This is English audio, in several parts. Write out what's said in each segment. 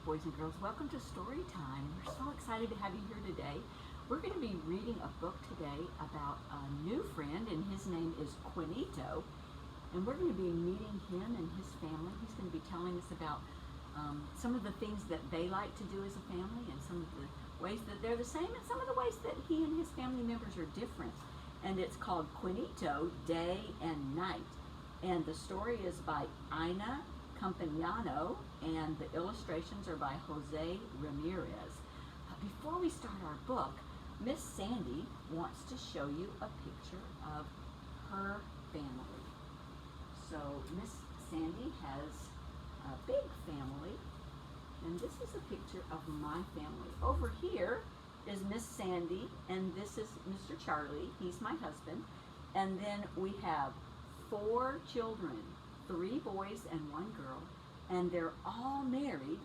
boys and girls. Welcome to Story Time. We're so excited to have you here today. We're going to be reading a book today about a new friend, and his name is Quinito. And we're going to be meeting him and his family. He's going to be telling us about some of the things that they like to do as a family, and some of the ways that they're the same, and some of the ways that he and his family members are different. And it's called Quinito, Day and Night. And the story is by Ina Campagnano, and the illustrations are by Jose Ramirez. Before we start our book, Miss Sandy wants to show you a picture of her family. So Miss Sandy has a big family, and this is a picture of my family. Over here is Miss Sandy, and this is Mr. Charlie. He's my husband. And then we have 4 children, 3 boys and 1 girl, and they're all married,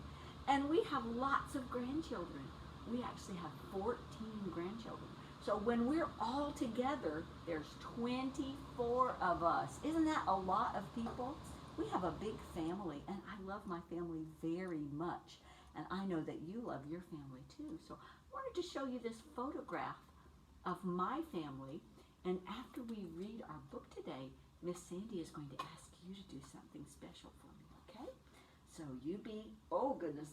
and we have lots of grandchildren. We actually have 14 grandchildren. So when we're all together, there's 24 of us. Isn't that a lot of people? We have a big family, and I love my family very much, and I know that you love your family too. So I wanted to show you this photograph of my family, and after we read our book today, Miss Sandy is going to ask you to do something special for me, okay? So you be, oh goodness,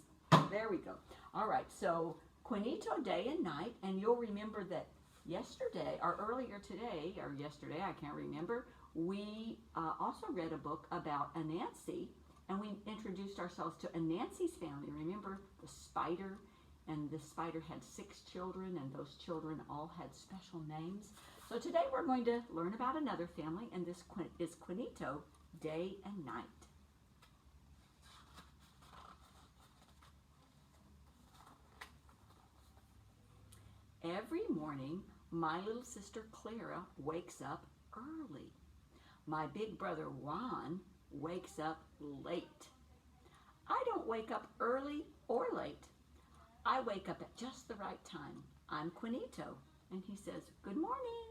there we go. All right, so Quinito, Day and Night, and you'll remember that yesterday, or earlier today, or yesterday, I can't remember, we also read a book about Anansi, and we introduced ourselves to Anansi's family. Remember the spider? And the spider had 6 children, and those children all had special names. So today we're going to learn about another family, and this is Quinito, Day and Night. Every morning, my little sister Clara wakes up early. My big brother Juan wakes up late. I don't wake up early or late. I wake up at just the right time. I'm Quinito, and he says, "Good morning."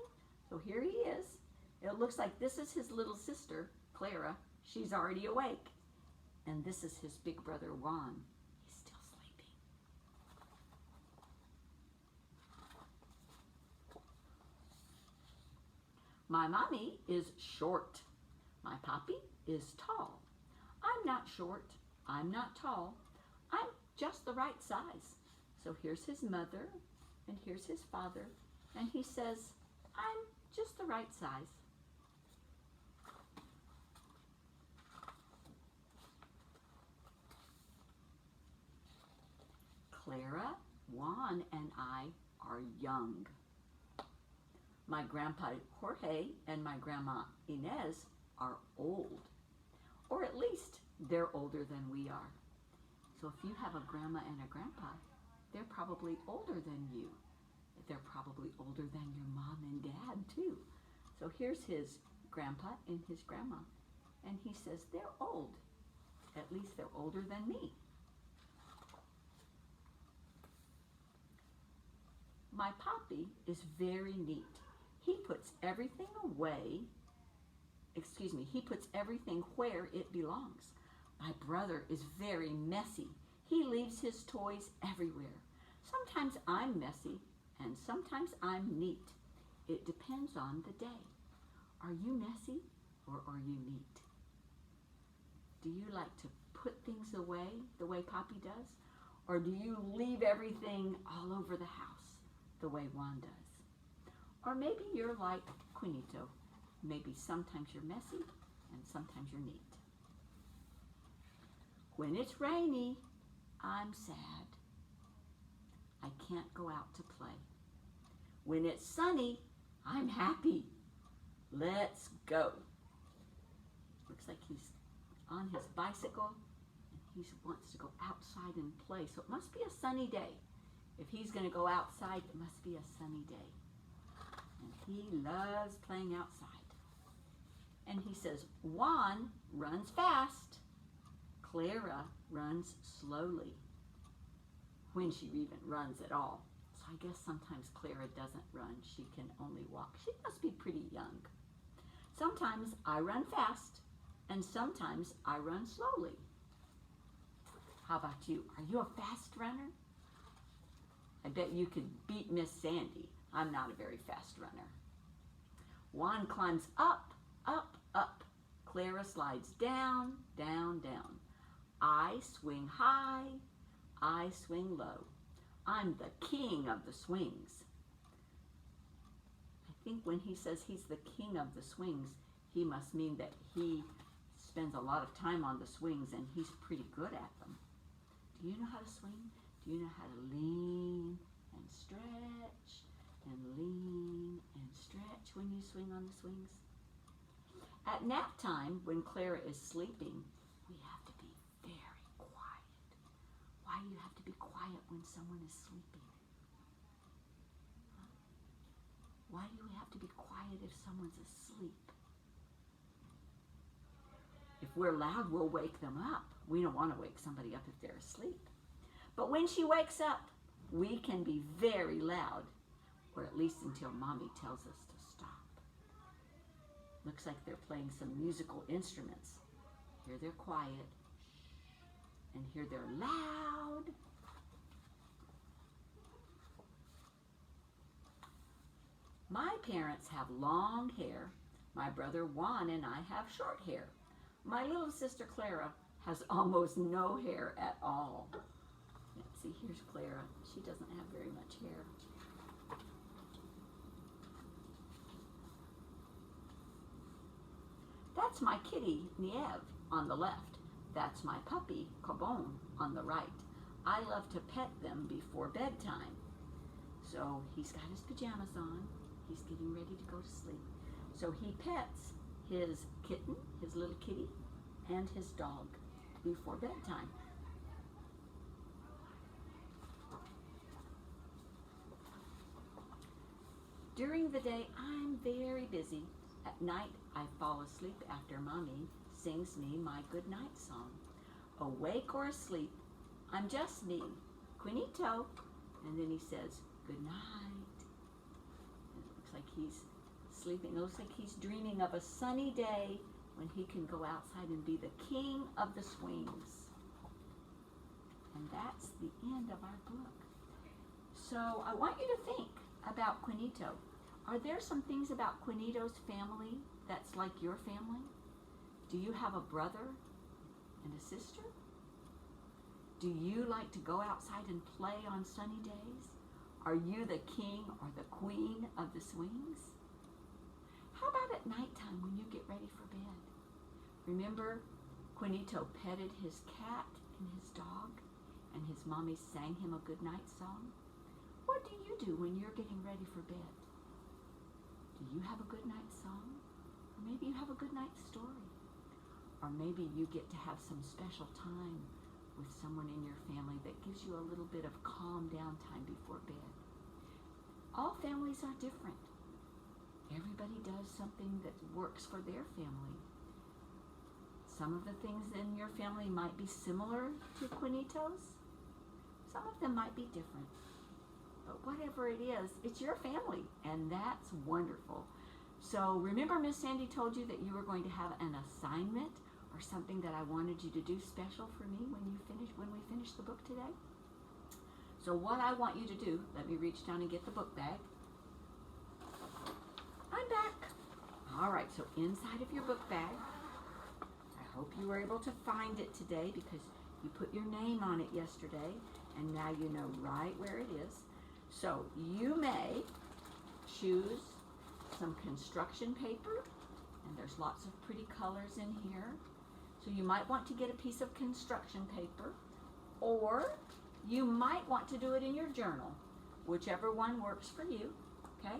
So here he is. It looks like this is his little sister, Clara. She's already awake. And this is his big brother, Juan. He's still sleeping. My mommy is short. My papi is tall. I'm not short. I'm not tall. I'm just the right size. So here's his mother, and here's his father, and he says, "I'm just the right size." Clara, Juan, and I are young. My grandpa Jorge and my grandma Inez are old, or at least they're older than we are. So if you have a grandma and a grandpa, they're probably older than you. They're probably older than your mom and dad too. So here's his grandpa and his grandma, and he says they're old. At least they're older than me. My papi is very neat. He puts everything away, he puts everything where it belongs. My brother is very messy. He leaves his toys everywhere. Sometimes I'm messy, and sometimes I'm neat. It depends on the day. Are you messy, or are you neat? Do you like to put things away the way Papi does? Or do you leave everything all over the house the way Juan does? Or maybe you're like Quinito. Maybe sometimes you're messy, and sometimes you're neat. When it's rainy, I'm sad. I can't go out to play. When it's sunny, I'm happy. Let's go. Looks like he's on his bicycle, and he wants to go outside and play. So it must be a sunny day. If he's going to go outside, it must be a sunny day. And he loves playing outside. And he says, Juan runs fast. Clara runs slowly, when she even runs at all. So I guess sometimes Clara doesn't run. She can only walk. She must be pretty young. Sometimes I run fast, and sometimes I run slowly. How about you? Are you a fast runner? I bet you could beat Miss Sandy. I'm not a very fast runner. Juan climbs up, up, up. Clara slides down, down, down. I swing high, I swing low. I'm the king of the swings. I think when he says he's the king of the swings, he must mean that he spends a lot of time on the swings and he's pretty good at them. Do you know how to swing? Do you know how to lean and stretch and lean and stretch when you swing on the swings? At nap time, when Clara is sleeping, we have to be very quiet. Why do you have to be quiet when someone is sleeping? Why do we have to be quiet if someone's asleep? If we're loud, we'll wake them up. We don't want to wake somebody up if they're asleep. But when she wakes up, we can be very loud, or at least until Mommy tells us to stop. Looks like they're playing some musical instruments. Here they're quiet, and here they're loud. My parents have long hair. My brother Juan and I have short hair. My little sister Clara has almost no hair at all. Let's see, here's Clara. She doesn't have very much hair. That's my kitty, Niev, on the left. That's my puppy, Cabon, on the right. I love to pet them before bedtime. So he's got his pajamas on. He's getting ready to go to sleep. So he pets his kitten, his little kitty, and his dog before bedtime. During the day, I'm very busy. At night, I fall asleep after Mommy sings me my goodnight song. Awake or asleep, I'm just me, Quinito. And then he says, good night. And it looks like he's sleeping. It looks like he's dreaming of a sunny day when he can go outside and be the king of the swings. And that's the end of our book. So I want you to think about Quinito. Are there some things about Quinito's family that's like your family? Do you have a brother and a sister? Do you like to go outside and play on sunny days? Are you the king or the queen of the swings? How about at nighttime when you get ready for bed? Remember, Quinito petted his cat and his dog, and his mommy sang him a goodnight song? What do you do when you're getting ready for bed? Do you have a goodnight song? Or maybe you have a goodnight story. Or maybe you get to have some special time with someone in your family that gives you a little bit of calm down time before bed. All families are different. Everybody does something that works for their family. Some of the things in your family might be similar to Quinito's. Some of them might be different. But whatever it is, it's your family, and that's wonderful. So remember Miss Sandy told you that you were going to have an assignment or something that I wanted you to do special for me when we finish the book today? So what I want you to do, let me reach down and get the book bag. I'm back. All right, so inside of your book bag, I hope you were able to find it today because you put your name on it yesterday, and now you know right where it is. So you may choose some construction paper, and there's lots of pretty colors in here. So you might want to get a piece of construction paper, or you might want to do it in your journal, whichever one works for you, okay?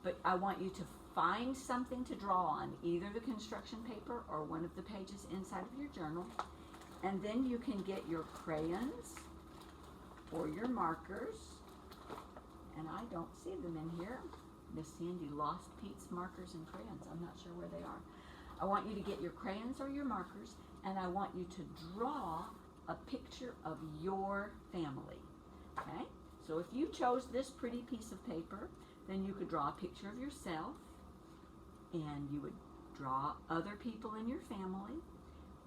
But I want you to find something to draw on, either the construction paper or one of the pages inside of your journal, and then you can get your crayons or your markers, and I don't see them in here. Miss Sandy lost Pete's markers and crayons. I'm not sure where they are. I want you to get your crayons or your markers, and I want you to draw a picture of your family, okay? So if you chose this pretty piece of paper, then you could draw a picture of yourself, and you would draw other people in your family.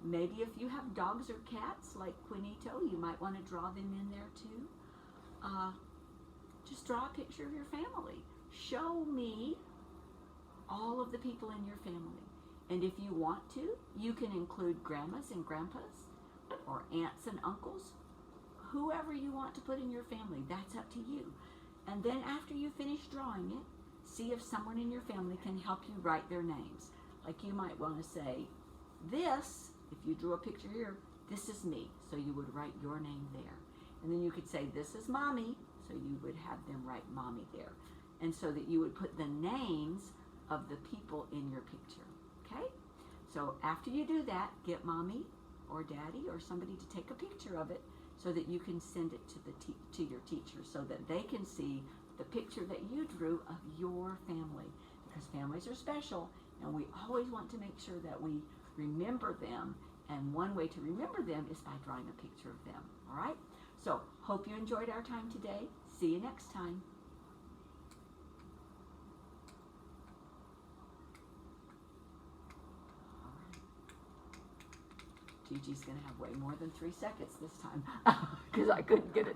Maybe if you have dogs or cats like Quinito, you might want to draw them in there too. Just draw a picture of your family. Show me all of the people in your family. And if you want to, you can include grandmas and grandpas or aunts and uncles, whoever you want to put in your family. That's up to you. And then after you finish drawing it, see if someone in your family can help you write their names. Like you might want to say, this, if you drew a picture here, this is me. So you would write your name there. And then you could say, this is Mommy. So you would have them write Mommy there. And so that you would put the names of the people in your picture. Okay? So after you do that, get Mommy or Daddy or somebody to take a picture of it so that you can send it to your teacher so that they can see the picture that you drew of your family. Because families are special and we always want to make sure that we remember them. And one way to remember them is by drawing a picture of them. All right? So hope you enjoyed our time today. See you next time. Gigi's going to have way more than 3 seconds this time because I couldn't get it.